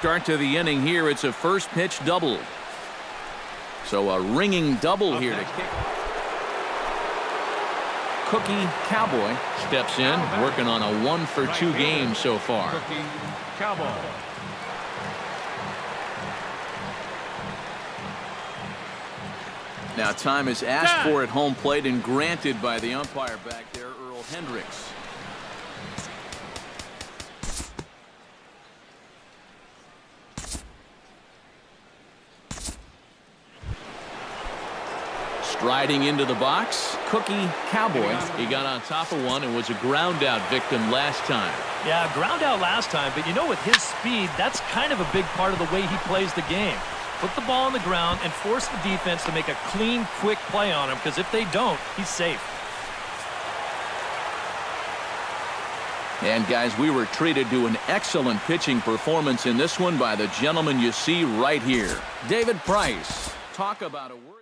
start to the inning here. It's a first pitch double. So a ringing double here to kick. Cookie Cowboy steps in, working on a 1-for-2 game so far. Cookie Cowboy. Now time is asked for at home plate and granted by the umpire back there, Earl Hendricks. Striding into the box, Cookie Cowboy. He got on top of one and was a ground out victim last time. Yeah, ground out last time, but you know, with his speed, that's kind of a big part of the way he plays the game. Put the ball on the ground and force the defense to make a clean, quick play on him, because if they don't, he's safe. And guys, we were treated to an excellent pitching performance in this one by the gentleman you see right here, David Price. Talk about a worthy.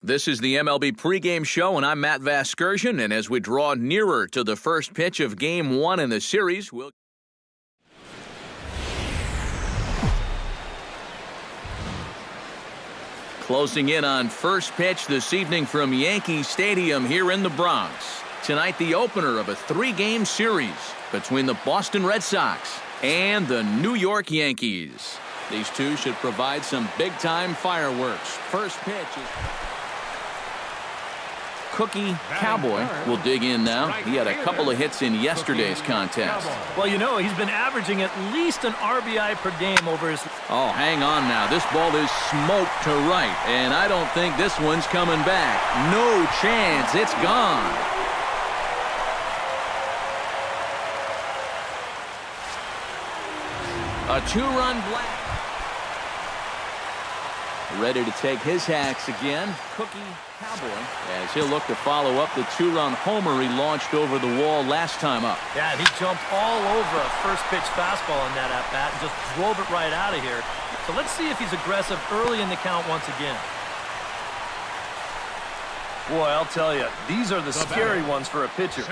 This is the MLB pregame show, and I'm Matt Vasgersian. And as we draw nearer to the first pitch of Game 1 in the series, we'll... Closing in on first pitch this evening from Yankee Stadium here in the Bronx. Tonight, the opener of a 3-game series between the Boston Red Sox and the New York Yankees. These two should provide some big-time fireworks. First pitch is... Cookie Cowboy will dig in now. He had a couple of hits in yesterday's contest. Well, you know, he's been averaging at least an RBI per game over his... Oh, hang on now. This ball is smoked to right, and I don't think this one's coming back. No chance. It's gone. A 2-run blast. Ready to take his hacks again. Cookie Cowboy, as he'll look to follow up the 2-run homer he launched over the wall last time up. Yeah, he jumped all over a first-pitch fastball in that at-bat and just drove it right out of here. So let's see if he's aggressive early in the count once again. Boy, I'll tell you, these are the scary ones for a pitcher.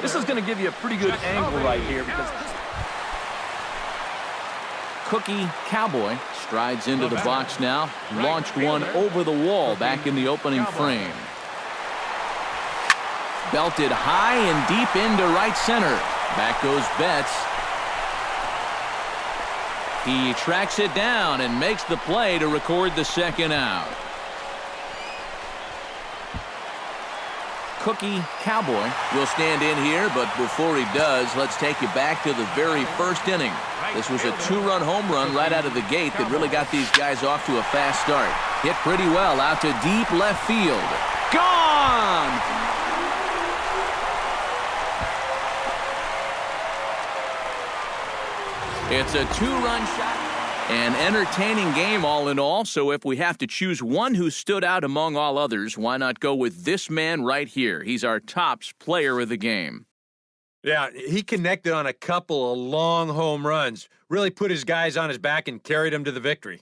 This is going to give you a pretty good angle right here because... Cookie Cowboy strides into the box now. Launched one over the wall back in the opening frame. Belted high and deep into right center. Back goes Betts. He tracks it down and makes the play to record the second out. Cookie Cowboy will stand in here, but before he does, let's take you back to the very first inning. This was a 2-run home run right out of the gate that really got these guys off to a fast start. Hit pretty well out to deep left field. Gone! It's a 2-run shot. An entertaining game all in all, so if we have to choose one who stood out among all others, why not go with this man right here? He's our tops player of the game. Yeah, he connected on a couple of long home runs, really put his guys on his back and carried them to the victory.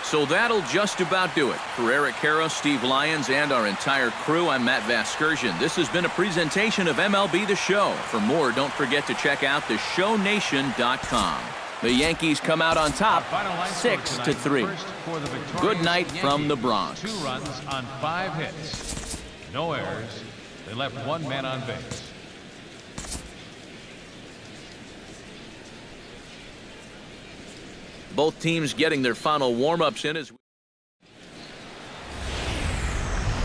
So that'll just about do it. For Eric Karros, Steve Lyons, and our entire crew, I'm Matt Vasgersian. This has been a presentation of MLB The Show. For more, don't forget to check out theshownation.com. The Yankees come out on top, 6-3. Good night from the Bronx. 2 runs on 5 hits. No errors. They left 1 man on base. Both teams getting their final warm-ups in as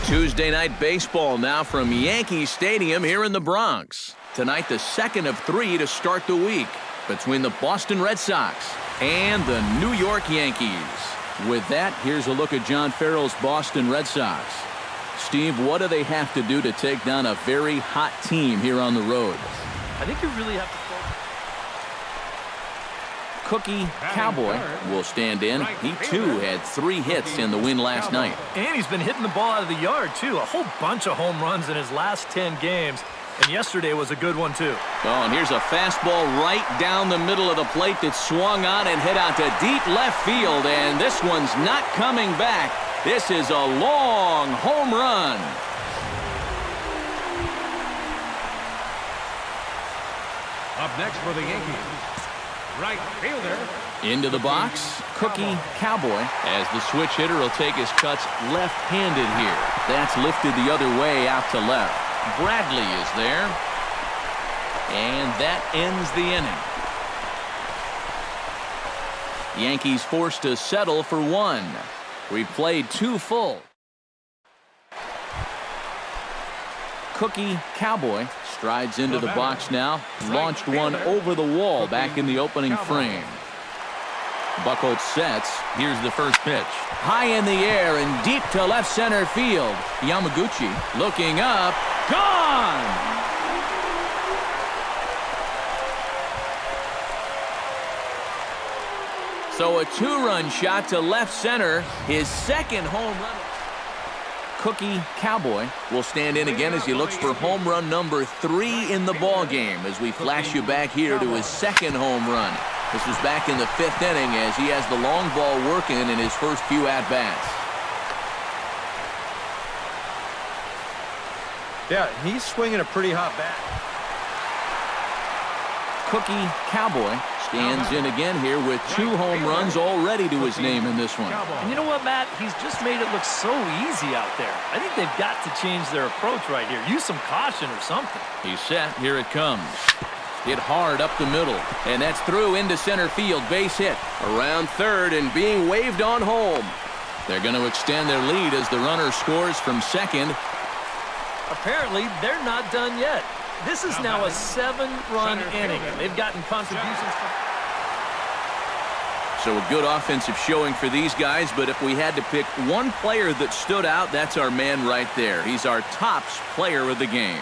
Tuesday night baseball now from Yankee Stadium here in the Bronx. Tonight, the second of 3 to start the week between the Boston Red Sox and the New York Yankees. With that, here's a look at John Farrell's Boston Red Sox. Steve, what do they have to do to take down a very hot team here on the road? I think you really have to... Cookie Cowboy will stand in. He, too, had 3 hits in the win last night. And he's been hitting the ball out of the yard, too. A whole bunch of home runs in his last 10 games. And yesterday was a good one, too. Oh, and here's a fastball right down the middle of the plate that swung on and hit out to deep left field. And this one's not coming back. This is a long home run. Up next for the Yankees, right fielder. Into the box, Cookie Cowboy, as the switch hitter will take his cuts left-handed here. That's lifted the other way out to left. Bradley is there. And that ends the inning. Yankees forced to settle for 1. We played 2 full. Cookie Cowboy strides into the box now. Launched one over the wall back in the opening frame. Buchholz sets. Here's the first pitch. High in the air and deep to left center field. Yamaguchi looking up. Gone! So a 2-run shot to left center. His second home run. Cookie Cowboy will stand in again as he looks for home run number 3 in the ball game as we flash you back here to his second home run. This is back in the 5th inning as he has the long ball working in his first few at-bats. Yeah, he's swinging a pretty hot bat. Cookie Cowboy stands in again here with 2 home runs already to his name in this one. And you know what, Matt? He's just made it look so easy out there. I think they've got to change their approach right here. Use some caution or something. He's set. Here it comes. Hit hard up the middle. And that's through into center field. Base hit. Around third and being waved on home. They're going to extend their lead as the runner scores from second. Apparently, they're not done yet. This is now a 7-run inning, and they've gotten contributions from... So a good offensive showing for these guys, but if we had to pick one player that stood out, that's our man right there. He's our tops player of the game.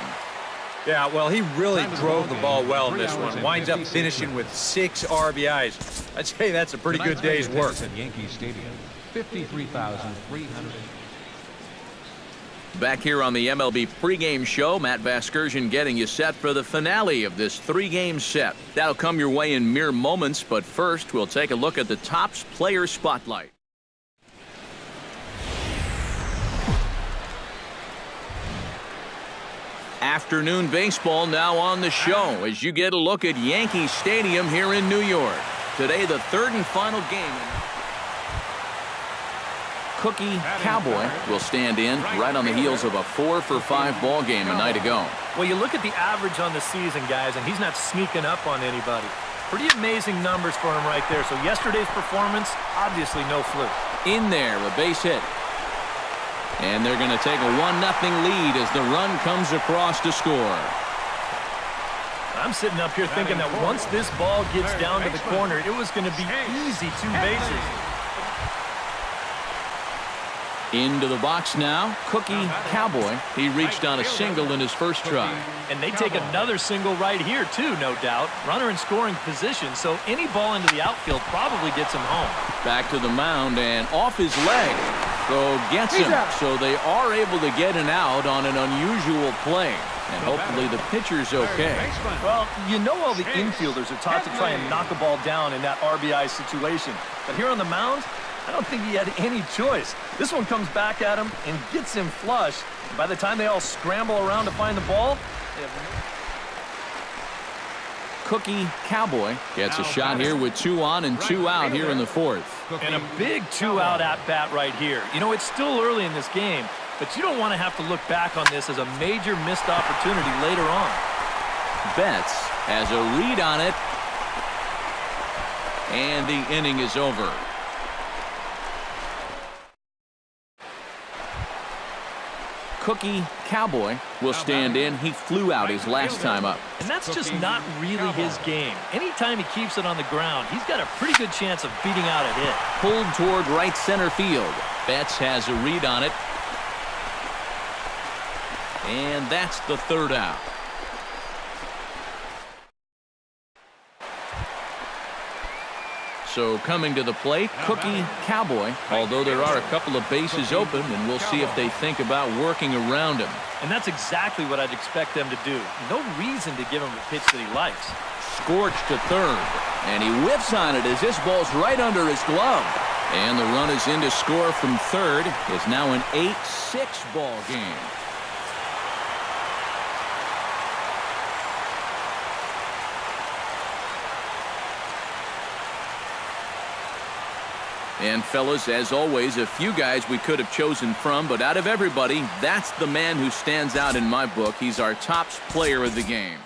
Yeah, well, he really drove the ball well in this one. Winds up finishing with 6 RBIs. I'd say that's a pretty good day's work. At Yankee Stadium, 53,300. Back here on the MLB pregame show, Matt Vasgersian getting you set for the finale of this 3-game set. That'll come your way in mere moments, but first we'll take a look at the Topps Player Spotlight. Afternoon baseball now on the show as you get a look at Yankee Stadium here in New York. Today, the 3rd and final game. Cookie Cowboy will stand in right on the heels of a 4-for-5 ball game a night ago. Well, you look at the average on the season, guys, and he's not sneaking up on anybody. Pretty amazing numbers for him right there. So yesterday's performance, obviously no fluke. In there, a base hit. And they're going to take a 1-0 lead as the run comes across to score. I'm sitting up here thinking that once this ball gets down to the corner, it was going to be easy 2 bases. Into the box now, Cookie Cowboy. He reached on a single in his first try. And they take another single right here, too, no doubt. Runner in scoring position, so any ball into the outfield probably gets him home. Back to the mound and off his leg. So gets him. So they are able to get an out on an unusual play. And hopefully the pitcher's okay. Well, you know all the infielders are taught to try and knock a ball down in that RBI situation. But here on the mound, I don't think he had any choice. This one comes back at him and gets him flush. And by the time they all scramble around to find the ball, they have... Cookie Cowboy gets a shot here with 2 on and 2 out here in the 4th. And a big 2-out at-bat right here. You know, it's still early in this game, but you don't want to have to look back on this as a major missed opportunity later on. Betts has a read on it. And the inning is over. Cookie Cowboy will stand in. He flew out his last time up. And that's just not really his game. Anytime he keeps it on the ground, he's got a pretty good chance of beating out a hit. Pulled toward right center field. Betts has a read on it. And that's the 3rd out. So coming to the plate, Cookie Cowboy, although there are a couple of bases open, and we'll see if they think about working around him. And that's exactly what I'd expect them to do. No reason to give him a pitch that he likes. Scorched to 3rd, and he whiffs on it as this ball's right under his glove. And the run is in to score from 3rd. It's now an 8-6 ball game. And fellas, as always, a few guys we could have chosen from, but out of everybody, that's the man who stands out in my book. He's our Topps player of the game.